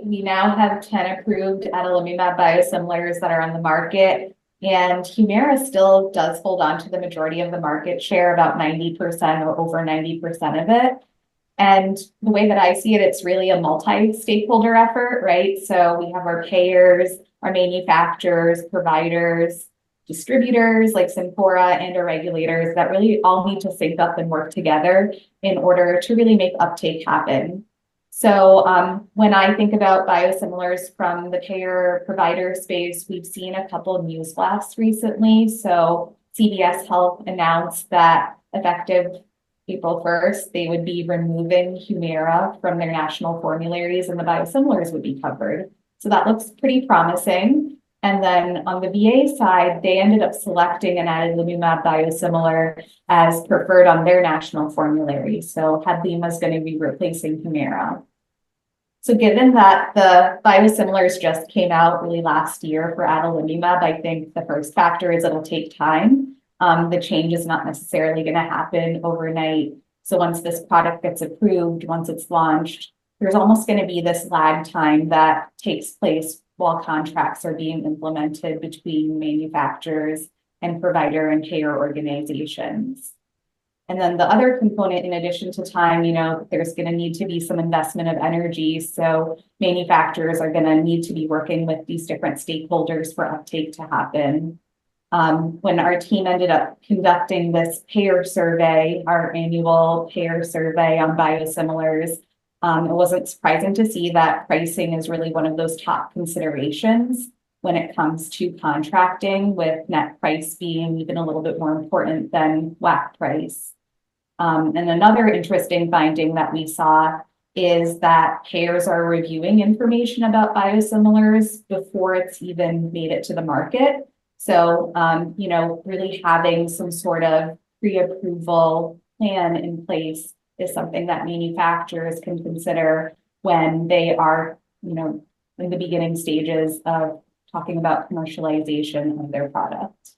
we now have 10 approved adalimumab biosimilars that are on the market, and HUMIRA still does hold on to the majority of the market share, about 90% or over 90% of it. And the way that I see it, it's really a multi-stakeholder effort, right? So we have our payers, our manufacturers, providers, distributors like Cencora, and our regulators that really all need to sync up and work together in order to really make uptake happen. So when I think about biosimilars from the payer provider space, we've seen a couple of news blasts recently. So CVS Health announced that effective April 1st, they would be removing HUMIRA from their national formularies and the biosimilars would be covered. So that looks pretty promising. And then on the VA side, they ended up selecting an adalimumab biosimilar as preferred on their national formulary. So HUDLIMA is going to be replacing HUMIRA. So given that the biosimilars just came out really last year for adalimumab, I think the first factor is it'll take time. The change is not necessarily going to happen overnight. So once this product gets approved, once it's launched, there's almost going to be this lag time that takes place while contracts are being implemented between manufacturers and provider and payer organizations. And then the other component, in addition to time, there's going to need to be some investment of energy. So manufacturers are going to need to be working with these different stakeholders for uptake to happen. When our team ended up conducting this payer survey, our annual payer survey on biosimilars, it wasn't surprising to see that pricing is really one of those top considerations when it comes to contracting, with net price being even a little bit more important than WAC price. And another interesting finding that we saw is that payers are reviewing information about biosimilars before it's even made it to the market. So, really having some sort of pre-approval plan in place is something that manufacturers can consider when they are, in the beginning stages of talking about commercialization of their product.